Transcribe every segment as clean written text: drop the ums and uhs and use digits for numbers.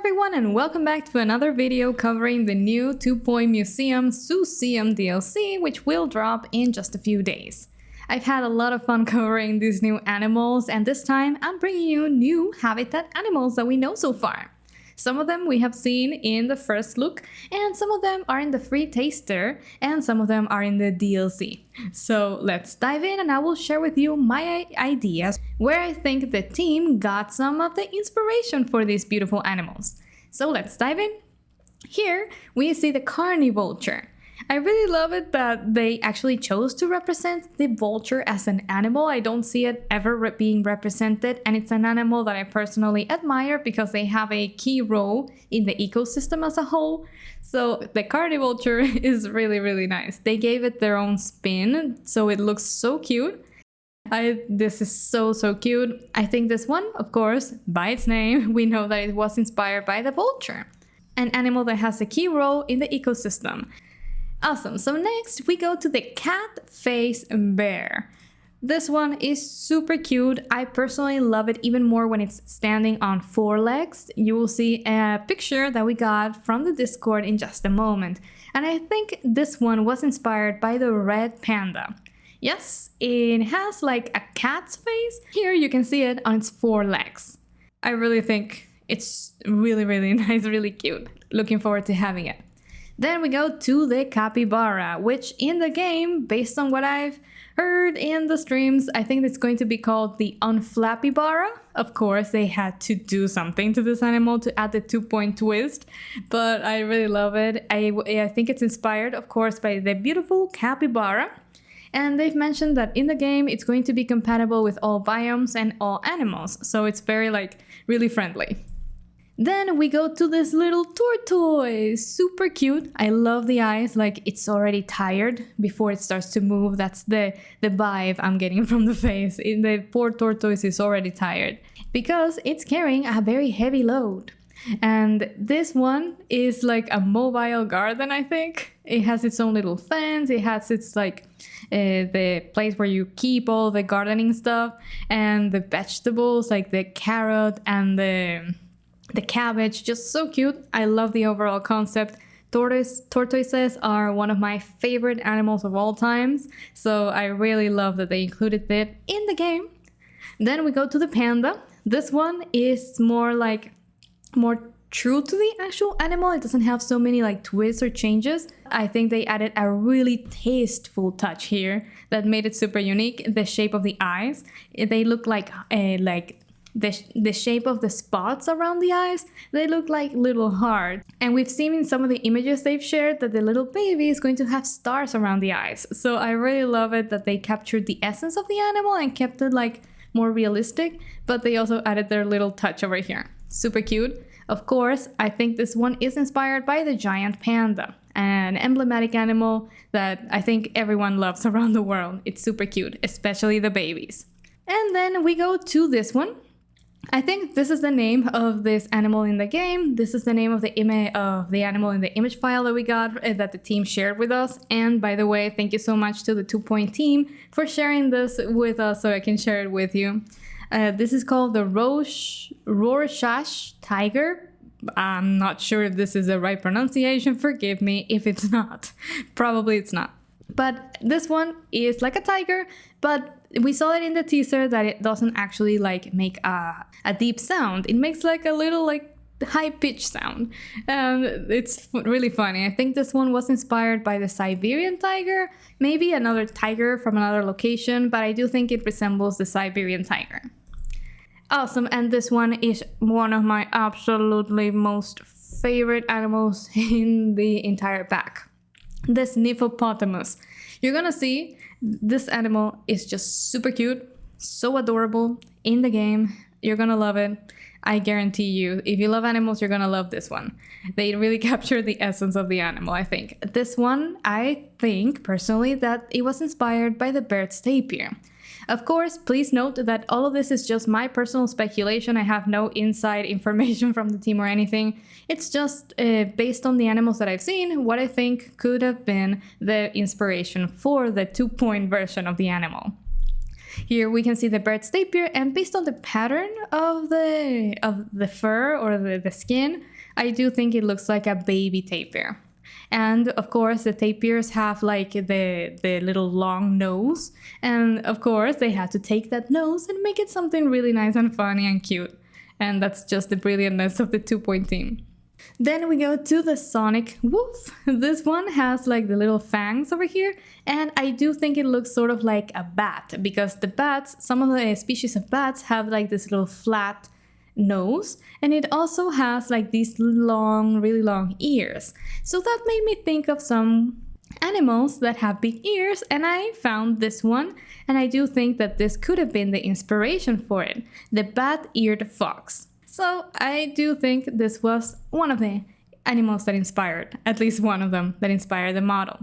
everyone, and welcome back to another video covering the new 2-point museum Zooseum DLC, which will drop in just a few days. I've had a lot of fun covering these new animals, and this time I'm bringing you new habitat animals that we know so far. Some of them we have seen in the first look, and some of them are in the free taster, and some of them are in the DLC. So let's dive in and I will share with you my ideas where I think the team got some of the inspiration for these beautiful animals. So let's dive in. Here we see the carnivulture. I really love it that they actually chose to represent the vulture as an animal. I don't see it ever being represented, and it's an animal that I personally admire because they have a key role in the ecosystem as a whole. So the carnivulture is really nice. They gave it their own spin, so it looks so cute. This is so cute. I think this one, of course, by its name, we know that it was inspired by the vulture, an animal that has a key role in the ecosystem. Awesome, so next we go to the Catface bear. This one is super cute. I personally love it even more when it's standing on 4 legs. You will see a picture that we got from the Discord in just a moment. And I think this one was inspired by the red panda. Yes, it has like a cat's face. Here you can see it on its 4 legs. I really think it's really nice, really cute. Looking forward to having it. Then we go to the capybara, which in the game, based on what I've heard in the streams, I think it's going to be called the unflappybara. Of course, they had to do something to this animal to add the 2-point twist, but I really love it. I think it's inspired, of course, by the beautiful capybara. And they've mentioned that in the game, it's going to be compatible with all biomes and all animals, so it's very, really friendly. Then we go to this little tortoise, super cute. I love the eyes, like it's already tired before it starts to move. That's the vibe I'm getting from the face. The poor tortoise is already tired because it's carrying a very heavy load. And this one is like a mobile garden, I think. It has its own little fence. It has its the place where you keep all the gardening stuff and the vegetables like the carrot and the cabbage, just so cute. I love the overall concept. Tortoises are one of my favorite animals of all times, so I really love that they included it in the game. Then we go to the panda. This one is more true to the actual animal. It doesn't have so many twists or changes. I think they added a really tasteful touch here that made it super unique. The shape of the eyes, they look like the shape of the spots around the eyes, they look like little hearts. And we've seen in some of the images they've shared that the little baby is going to have stars around the eyes. So I really love it that they captured the essence of the animal and kept it more realistic, but they also added their little touch over here. Super cute. Of course, I think this one is inspired by the giant panda, an emblematic animal that I think everyone loves around the world. It's super cute, especially the babies. And then we go to this one. I think this is the name of this animal in the game. This is the name of the animal in the image file that we got that the team shared with us. And by the way, thank you so much to the 2-point team for sharing this with us so I can share it with you. This is called the Roorash tiger. I'm not sure if this is the right pronunciation. Forgive me if it's not. Probably it's not. But this one is like a tiger, but we saw it in the teaser that it doesn't actually make a deep sound. It makes a little high-pitched sound. It's really funny. I think this one was inspired by the Siberian tiger, maybe another tiger from another location, but I do think it resembles the Siberian tiger. Awesome, and this one is one of my absolutely most favorite animals in the entire pack. The Sniffopotamus. You're gonna see this animal is just super cute, so adorable in the game. You're gonna love it. I guarantee you, if you love animals, you're gonna love this one. They really capture the essence of the animal, I think. This one, I think personally that it was inspired by the bird's tapir. Of course, please note that all of this is just my personal speculation. I have no inside information from the team or anything. It's just based on the animals that I've seen, what I think could have been the inspiration for the 2-point version of the animal. Here we can see the bird's tapir, and based on the pattern of the fur or the skin, I do think it looks like a baby tapir. And of course the tapirs have like the little long nose, and of course they had to take that nose and make it something really nice and funny and cute. And that's just the brilliantness of the 2-point team. Then we go to the sonic wolf. This one has like the little fangs over here, and I do think it looks sort of like a bat, because the bats, some of the species of bats have like this little flat nose, and it also has like these long, really long ears. So that made me think of some animals that have big ears, and I found this one, and I do think that this could have been the inspiration for it, the bat-eared fox. So I do think this was one of the animals that inspired, at least one of them that inspired the model.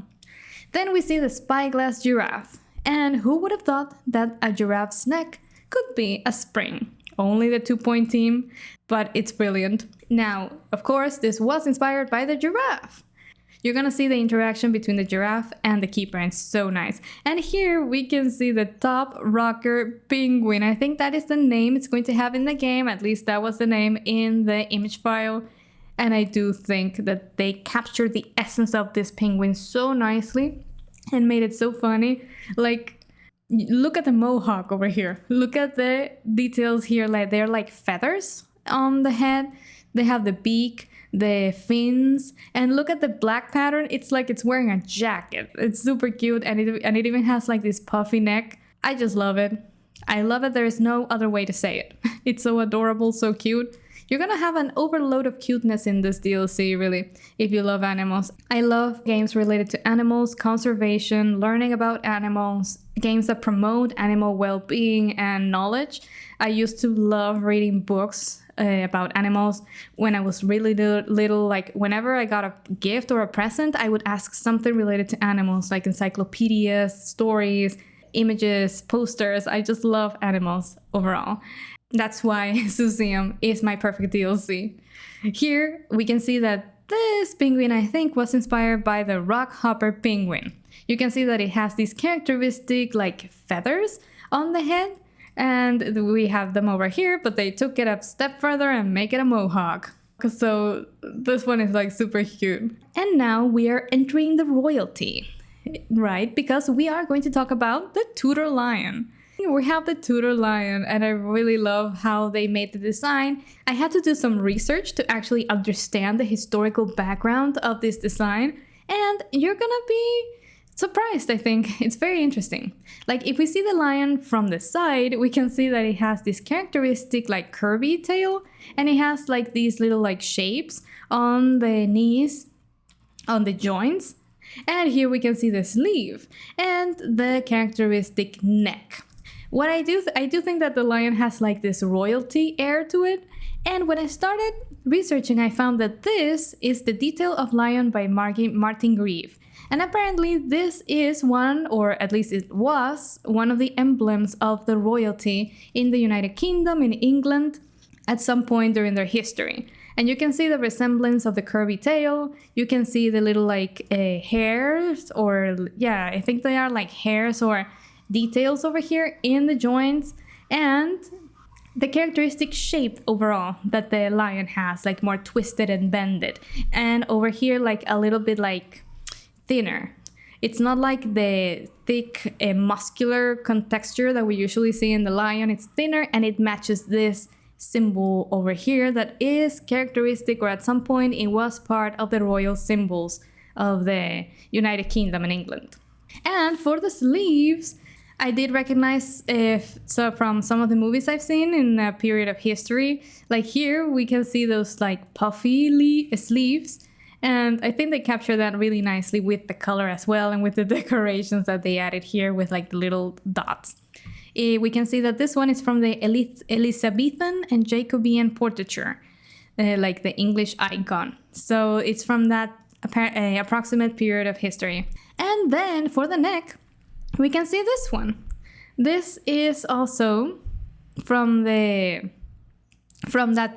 Then we see the Spyglass giraffe, and who would have thought that a giraffe's neck could be a spring? Only the 2-point team, but it's brilliant. Now, of course, this was inspired by the giraffe. You're gonna see the interaction between the giraffe and the keeper, and it's so nice. And here we can see the top rocker penguin. I think that is the name it's going to have in the game, at least that was the name in the image file. And I do think that they captured the essence of this penguin so nicely and made it so funny. Like, look at the mohawk over here. Look at the details here, like they're like feathers on the head. They have the beak, the fins, and look at the black pattern. It's like it's wearing a jacket. It's super cute, and it even has like this puffy neck. I just love it. I love it. There is no other way to say it. It's so adorable, so cute. You're gonna have an overload of cuteness in this DLC, really, if you love animals. I love games related to animals, conservation, learning about animals, games that promote animal well-being and knowledge. I used to love reading books about animals when I was really little. Like whenever I got a gift or a present, I would ask something related to animals, like encyclopedias, stories, images, posters. I just love animals overall. That's why Zooseum is my perfect DLC. Here we can see that this penguin, I think, was inspired by the rockhopper penguin. You can see that it has these characteristic like feathers on the head, and we have them over here, but they took it a step further and make it a mohawk. So this one is like super cute. And now we are entering the royalty, right? Because we are going to talk about the Tudor lion. We have the Tudor lion, and I really love how they made the design. I had to do some research to actually understand the historical background of this design, and you're gonna be surprised, I think. It's very interesting. Like if we see the lion from the side, we can see that it has this characteristic like curvy tail, and it has like these little like shapes on the knees, on the joints. And here we can see the sleeve and the characteristic neck. What I do think that the lion has like this royalty air to it. And when I started researching, I found that this is the detail of lion by Martin Grieve. And apparently this is one, or at least it was, one of the emblems of the royalty in the United Kingdom, in England, at some point during their history. And you can see the resemblance of the curvy tail. You can see the little like hairs, or yeah, I think they are like hairs or details over here in the joints, and the characteristic shape overall that the lion has, like more twisted and bended. And over here, like a little bit like thinner. It's not like the thick muscular contexture that we usually see in the lion. It's thinner, and it matches this symbol over here that is characteristic, or at some point it was part of the royal symbols of the United Kingdom and England. And for the sleeves, I did recognize from some of the movies I've seen in a period of history. Like here we can see those like puffy sleeves, and I think they capture that really nicely with the color as well, and with the decorations that they added here with like the little dots. We can see that this one is from the Elizabethan and Jacobean portraiture, like the English icon. So it's from that approximate period of history. And then for the neck, we can see this one. This is also from that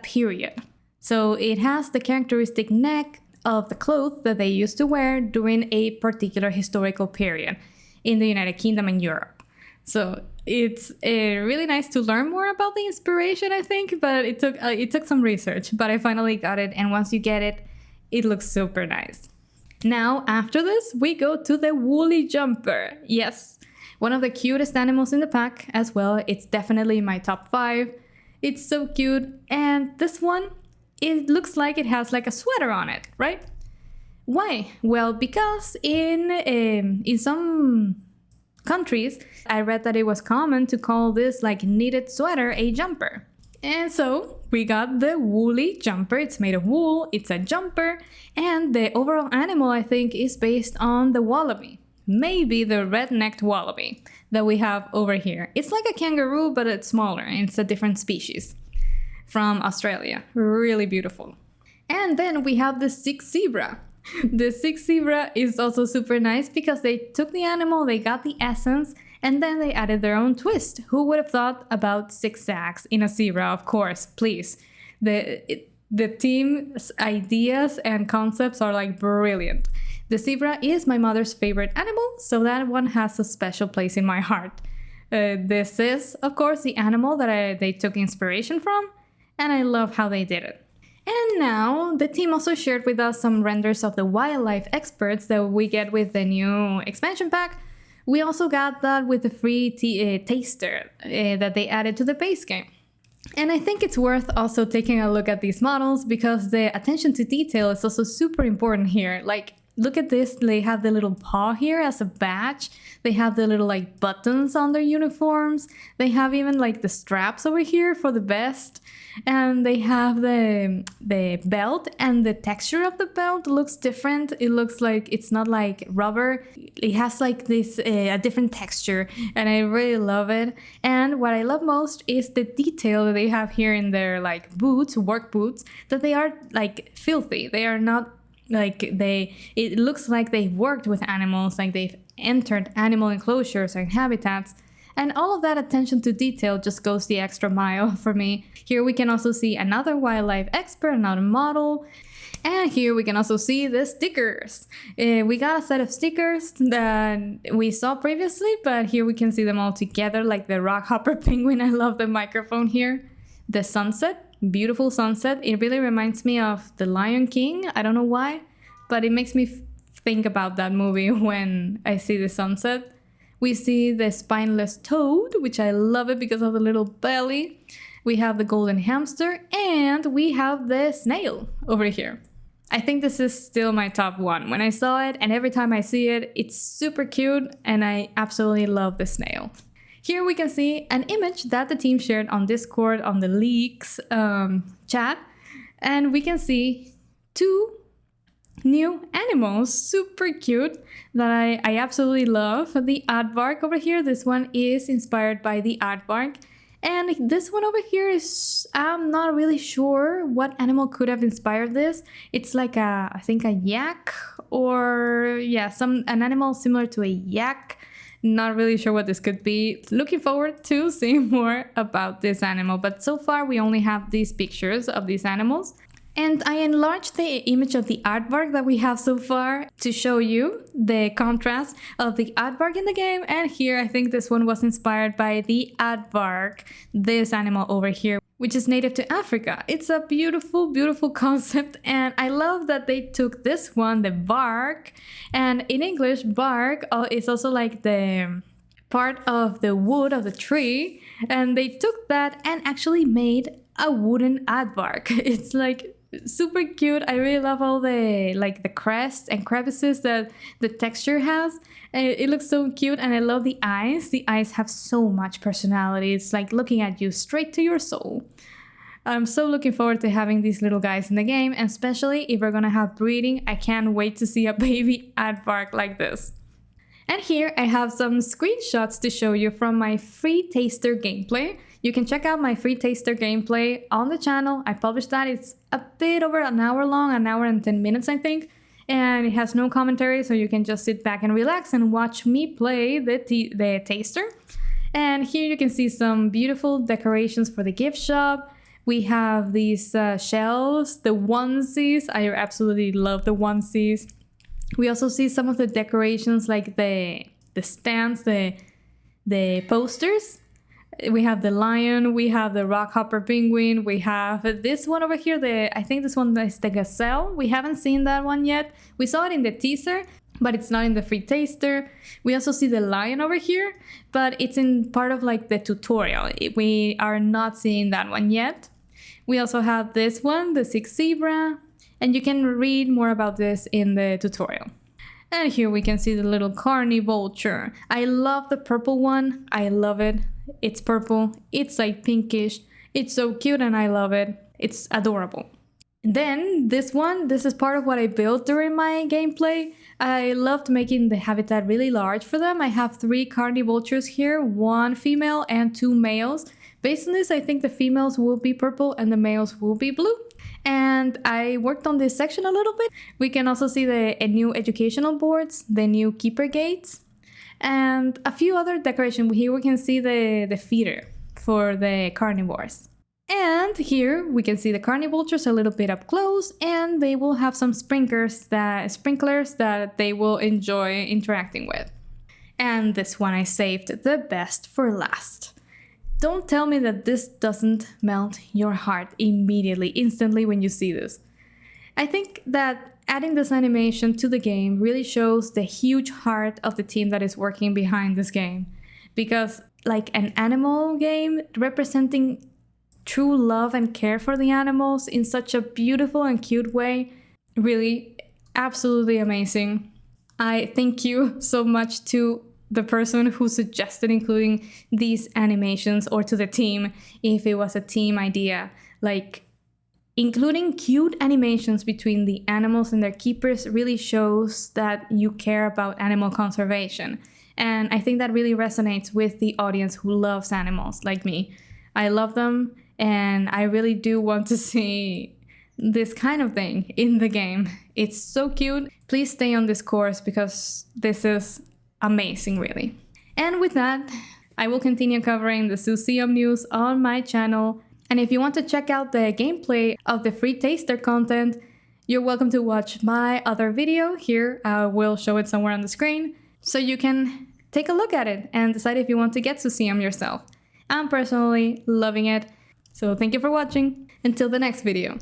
period. So it has the characteristic neck of the clothes that they used to wear during a particular historical period in the United Kingdom and Europe. So it's really nice to learn more about the inspiration, I think, but it took some research, but I finally got it, and once you get it, it looks super nice. Now, after this, we go to the woolly jumper. Yes, one of the cutest animals in the pack as well. It's definitely my top 5. It's so cute, and this one, it looks like it has like a sweater on it, right? Why? Well, because in some countries, I read that it was common to call this like knitted sweater a jumper. And so we got the woolly jumper. It's made of wool, it's a jumper, and the overall animal, I think, is based on the wallaby. Maybe the red-necked wallaby that we have over here. It's like a kangaroo, but it's smaller, and it's a different species from Australia. Really beautiful. And then we have the Zig-zebra. The Zig-zebra is also super nice because they took the animal, they got the essence, and then they added their own twist. Who would have thought about zigzags in a zebra? Of course, please. The team's ideas and concepts are like brilliant. The zebra is my mother's favorite animal, so that one has a special place in my heart. This is, of course, the animal that they took inspiration from, and I love how they did it. And now, the team also shared with us some renders of the wildlife experts that we get with the new expansion pack. We also got that with the free taster that they added to the base game. And I think it's worth also taking a look at these models because the attention to detail is also super important here. Like, look at this, they have the little paw here as a badge. They have the little like buttons on their uniforms. They have even like the straps over here for the vest. And they have the belt, and the texture of the belt looks different. It looks like it's not like rubber. It has like this a different texture, and I really love it. And what I love most is the detail that they have here in their like boots, work boots, that they are like filthy. They are not like it looks like they've worked with animals, like they've entered animal enclosures and habitats. And all of that attention to detail just goes the extra mile for me. Here we can also see another wildlife expert, another model. And here we can also see the stickers. We got a set of stickers that we saw previously, but here we can see them all together, like the rockhopper penguin. I love the microphone here. The sunset, beautiful sunset. It really reminds me of The Lion King. I don't know why, but it makes me think about that movie when I see the sunset. We see the spineless toad, which I love it because of the little belly. We have the golden hamster, and we have the snail over here. I think this is still my top 1. When I saw it, and every time I see it, it's super cute, and I absolutely love the snail. Here we can see an image that the team shared on Discord on the leaks chat, and we can see 2 new animals, super cute, that I absolutely love. The Aardvark over here, this one is inspired by the Aardvark. And this one over here is, I'm not really sure what animal could have inspired this. It's like I think a yak, or yeah, an animal similar to a yak. Not really sure what this could be. Looking forward to seeing more about this animal, but so far we only have these pictures of these animals. And I enlarged the image of the Aardvark that we have so far to show you the contrast of the Aardvark in the game. And here I think this one was inspired by the Aardvark, this animal over here, which is native to Africa. It's a beautiful, beautiful concept, and I love that they took this one, the bark, and in English, bark is also like the part of the wood of the tree, and they took that and actually made a wooden Aardvark. It's like super cute. I really love all the like the crests and crevices that the texture has. It looks so cute, and I love the eyes. The eyes have so much personality. It's like looking at you straight to your soul. I'm so looking forward to having these little guys in the game, and especially if we're gonna have breeding. I can't wait to see a baby Aardvark like this. And here I have some screenshots to show you from my free taster gameplay. You can check out my free taster gameplay on the channel. I published that. It's a bit over an hour long, an hour and 10 minutes, I think. And it has no commentary, so you can just sit back and relax and watch me play the taster. And here you can see some beautiful decorations for the gift shop. We have these shelves, the onesies. I absolutely love the onesies. We also see some of the decorations like the stands, the the posters. We have the lion, we have the rockhopper penguin, we have this one over here, I think this one is the gazelle. We haven't seen that one yet. We saw it in the teaser, but it's not in the free taster. We also see the lion over here, but it's in part of like the tutorial. We are not seeing that one yet. We also have this one, the Zig-zebra, and you can read more about this in the tutorial. And here we can see the little carnivulture. I love the purple one. I love it. It's purple. It's like pinkish. It's so cute and I love it. It's adorable. Then this one, this is part of what I built during my gameplay. I loved making the habitat really large for them. I have 3 carnivultures here, 1 female and 2 males. Based on this, I think the females will be purple and the males will be blue. And I worked on this section a little bit. We can also see the new educational boards, the new keeper gates, and a few other decorations. Here we can see the feeder for the carnivores. And here we can see the carnivultures a little bit up close, and they will have some sprinklers that they will enjoy interacting with. And this one I saved the best for last. Don't tell me that this doesn't melt your heart immediately, instantly when you see this. I think that adding this animation to the game really shows the huge heart of the team that is working behind this game. Because like an animal game representing true love and care for the animals in such a beautiful and cute way, really absolutely amazing. I thank you so much to the person who suggested including these animations, or to the team if it was a team idea. Like, including cute animations between the animals and their keepers really shows that you care about animal conservation. And I think that really resonates with the audience who loves animals like me. I love them and I really do want to see this kind of thing in the game. It's so cute. Please stay on this course because this is amazing, really. And with that, I will continue covering the Zooseum news on my channel. And if you want to check out the gameplay of the free taster content, you're welcome to watch my other video here. I will show it somewhere on the screen so you can take a look at it and decide if you want to get Zooseum yourself. I'm personally loving it. So thank you for watching. Until the next video.